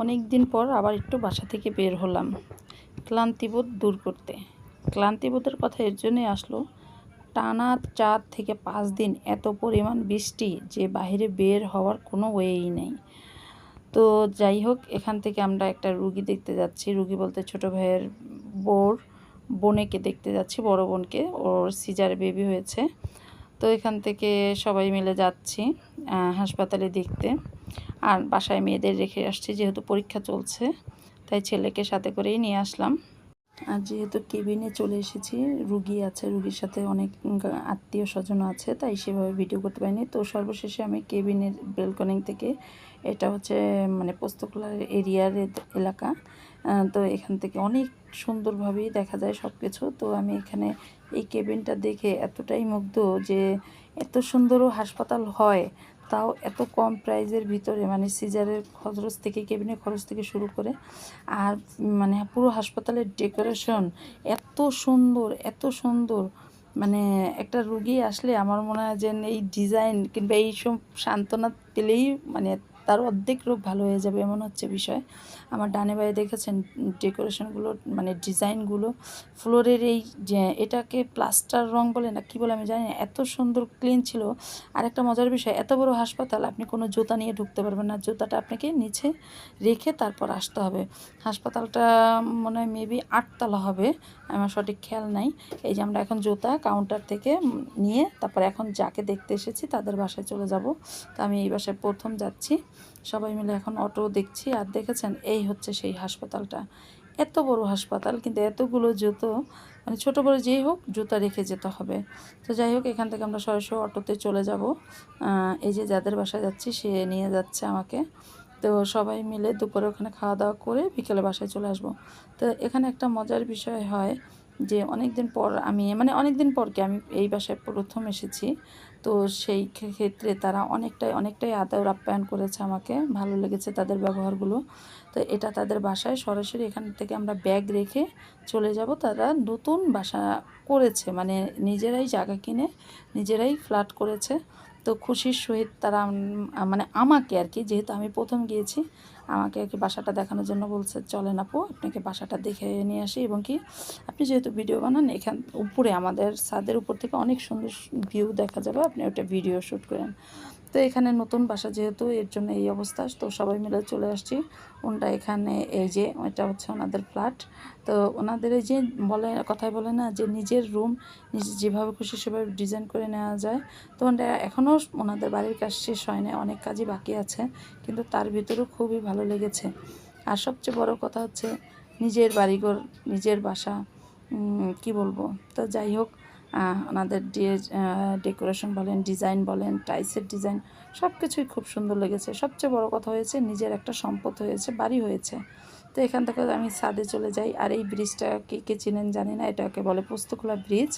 অনেক দিন পর আবার একটু বাসা থেকে বের হলাম ক্লান্তিবোধ দূর করতে। ক্লান্তিবোধের কথা এর জন্যই আসলো, টানা 4 থেকে 5 দিন এত পরিমাণ বৃষ্টি যে বাইরে বের হওয়ার কোনো ওয়েই নেই। তো যাই হোক, এখান থেকে আমরা একটা রুগী দেখতে যাচ্ছি। রুগী বলতে ছোটো ভাইয়ের বোনেকে দেখতে যাচ্ছি, বড় বোনকে। ওর সিজার বেবি হয়েছে। তো এখান থেকে সবাই মিলে যাচ্ছি হাসপাতালে দেখতে। আর বাসায় মেয়েদের রেখে আসছি, যেহেতু পরীক্ষা চলছে তাই ছেলেকে সাথে করেই নিয়ে আসলাম। আর যেহেতু কেবিনে চলে এসেছি, রুগী আছে, রুগীর সাথে অনেক আত্মীয় স্বজন আছে, তাই সেভাবে ভিডিও করতে পারিনি। তো সর্বশেষে আমি কেবিনের বেলকনি থেকে, এটা হচ্ছে মানে পোস্তকলার এরিয়ার এলাকা, তো এখান থেকে অনেক সুন্দরভাবেই দেখা যায় সব কিছু। তো আমি এখানে এই কেবিনটা দেখে এতটাই মুগ্ধ যে এত সুন্দরও হাসপাতাল হয়, তাও এত কম প্রাইজের ভিতরে, মানে সিজারের খরচ থেকে, কেবিনের খরচ থেকে শুরু করে, আর মানে পুরো হাসপাতালের ডেকোরেশন এত সুন্দর, এত সুন্দর। মানে একটা রুগী আসলে আমার মনে হয় যে এই ডিজাইন কিংবা এইসব সান্ত্বনা পেলেই মানে তার অর্ধেক রোগ ভালো হয়ে যাবে, এমন হচ্ছে বিষয়। আমার ডানে বাঁয়ে দেখেছেন ডেকোরেশনগুলো, মানে ডিজাইনগুলো, ফ্লোরের এই যে এটাকে প্লাস্টার রং বলে না কি বলে আমি জানি না, এত সুন্দর ক্লিন ছিল। আর একটা মজার বিষয়, এত বড় হাসপাতাল আপনি কোনো জুতা নিয়ে ঢুকতে পারবেন না, জুতাটা আপনাকে নিচে রেখে তারপর আসতে হবে। হাসপাতালটা মনে হয় মেবি 8 তলা হবে, আমার সঠিক খেয়াল নাই। এই যে আমরা এখন জুতা কাউন্টার থেকে নিয়ে তারপর এখন যাকে দেখতে এসেছি তাদের বাসায় চলে যাব। তো আমি এই বাসায় প্রথম যাচ্ছি, সবাই মিলে এখন অটো দেখছি। আর দেখেছেন, এই হচ্ছে সেই হাসপাতালটা। এত বড় হাসপাতাল, কিন্তু এতগুলো জুতো, মানে ছোটো বড়ো যেই হোক জুতা রেখে যেতে হবে। তো যাই হোক, এখান থেকে আমরা সরাসরি অটোতে চলে যাব। এই যে যাদের বাসায় যাচ্ছি সে নিয়ে যাচ্ছে আমাকে। তো সবাই মিলে দুপুরে ওখানে খাওয়া দাওয়া করে বিকেলে বাসায় চলে আসব। তো এখানে একটা মজার বিষয় হয় যে অনেক দিন পর আমি, মানে অনেক দিন পর কি, আমি এই বাসায় প্রথম এসেছি। তো সেই ক্ষেত্রে তারা অনেকটাই আদর আপ্যায়ন করেছে আমাকে, ভালো লেগেছে তাদের ব্যবহারগুলো। তো এটা তাদের বাসায় সরাসরি, এখান থেকে আমরা ব্যাগ রেখে চলে যাব। তারা নতুন বাসা করেছে, মানে নিজেরাই জায়গা কিনে নিজেরাই ফ্ল্যাট করেছে। তো খুশির সহিত তারা মানে আমাকে আর কি, যেহেতু আমি প্রথম গিয়েছি, আমাকে আর কি বাসাটা দেখানোর জন্য বলছে, চলেন আপু আপনাকে বাসাটা দেখে নিয়ে আসি, এবং কি আপনি যেহেতু ভিডিও বানান, এখান উপরে আমাদের ছাদের উপর থেকে অনেক সুন্দর ভিউ দেখা যাবে, আপনি ওটা ভিডিও শ্যুট করেন। তো এখানে নতুন বাসা যেহেতু, এর জন্য এই অবস্থা। তো সবাই মিলে চলে আসছি। ওনটা এখানে, এই যে এটা হচ্ছে ওনাদের ফ্ল্যাট। তো ওনাদের এই যে কথায় বলে না যে নিজের রুম নিজে যেভাবে খুশি সেভাবে ডিজাইন করে নেওয়া যায়। তো ওটা এখনও ওনাদের বাড়ির কাজ শেষ হয় না, অনেক কাজই বাকি আছে, কিন্তু তার ভিতরেও খুবই ভালো লেগেছে। আর সবচেয়ে বড় কথা হচ্ছে নিজের বাড়িঘর, নিজের বাসা, কি বলবো। তো যাই হোক, ওনাদের ডেকোরেশন বলেন, ডিজাইন বলেন, টাইলসের ডিজাইন, সব কিছুই খুব সুন্দর লেগেছে। সবচেয়ে বড় কথা হয়েছে নিজের একটা সম্পদ হয়েছে, বাড়ি হয়েছে। তো এখান থেকে আমি ছাদে চলে যাই। আর এই ব্রিজটা কে চিনেন জানি না, এটাকে বলে পোস্তকলা ব্রিজ,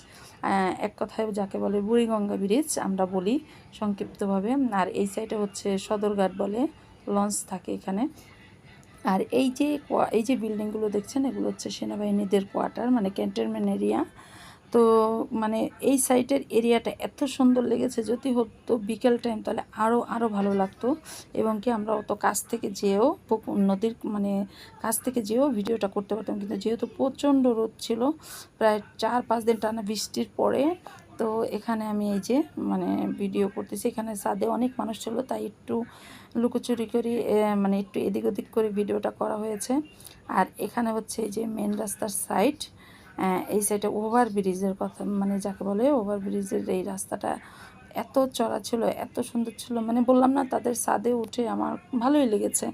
এক কথায় যাকে বলে বুড়িগঙ্গা ব্রিজ আমরা বলি সংক্ষিপ্তভাবে। আর এই সাইডে হচ্ছে সদরঘাট বলে, লঞ্চ থাকে এখানে। আর এই যে বিল্ডিংগুলো দেখছেন, এগুলো হচ্ছে সেনাবাহিনীদের কোয়ার্টার, মানে ক্যান্টনমেন্ট এরিয়া। তো মানে এই সাইটের এরিয়াটা এত সুন্দর লেগেছে, যদি হতো বিকেল টাইম তাহলে আরও ভালো লাগতো, এবং কি আমরা অত কাছ থেকে যেয়েও নদীর মানে কাছ থেকে যেয়েও ভিডিওটা করতে পারতাম। কিন্তু যেহেতু প্রচণ্ড রোদ ছিল, প্রায় 4-5 দিন টানা বৃষ্টির পরে, তো এখানে আমি এই যে মানে ভিডিও করতেছি। এখানে ছাদে অনেক মানুষ ছিল, তাই একটু লুকোচুরি করে, মানে একটু এদিক ওদিক করে ভিডিওটা করা হয়েছে। আর এখানে হচ্ছে এই যে মেন রাস্তার সাইড, এই সাইডে ওভারব্রিজের কথা, মানে যাকে বলে ওভারব্রিজের এই রাস্তাটা এত চড়া ছিল, এত সুন্দর ছিল, মানে বললাম না, তাদের ছাদে উঠে আমার ভালোই লেগেছে।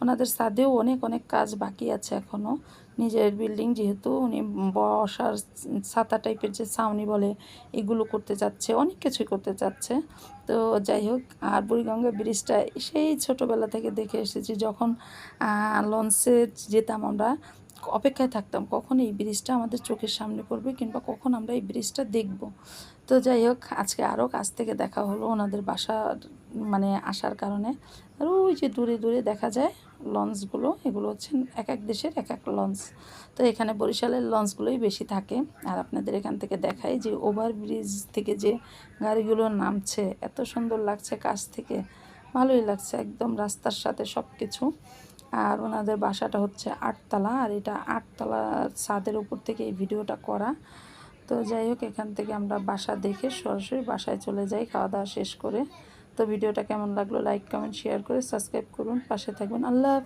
ওনাদের ছাদেও অনেক অনেক কাজ বাকি আছে এখনও। নিজের বিল্ডিং যেহেতু, উনি বসার ছাতা টাইপের যে ছাউনি বলে, এগুলো করতে যাচ্ছে, অনেক কিছুই করতে যাচ্ছে। তো যাই হোক, আর বুড়িগঙ্গা ব্রিজটা সেই ছোটোবেলা থেকে দেখে এসেছি, যখন লঞ্চে যেতাম আমরা, অপেক্ষায় থাকতাম কখন এই ব্রিজটা আমাদের চোখের সামনে পড়বে, কিংবা কখন আমরা এই ব্রিজটা দেখব। তো যাই হোক, আজকে আরও কাছ থেকে দেখা হলো ওনাদের বাসা, মানে আসার কারণে। আর ওই যে দূরে দূরে দেখা যায় লঞ্চগুলো, এগুলো হচ্ছে এক এক দেশের এক এক লঞ্চ। তো এখানে বরিশালের লঞ্চগুলোই বেশি থাকে। আর আপনাদের এখান থেকে দেখাই যে ওভারব্রিজ থেকে যে গাড়িগুলো নামছে, এত সুন্দর লাগছে কাছ থেকে, ভালোই লাগছে একদম রাস্তার সাথে সব কিছু। আর ওনাদের বাসাটা হচ্ছে 8তলা, আর এটা 8তলা ছাদের উপর থেকে এই ভিডিওটা করা। তো যাই হোক, এখান থেকে আমরা বাসা দেখে সরাসরি বাসায় চলে যাই খাওয়া দাওয়া শেষ করে। তো ভিডিওটা কেমন লাগলো লাইক কমেন্ট শেয়ার করে সাবস্ক্রাইব করুন, পাশে থাকবেন। আল্লাহ হাফেজ।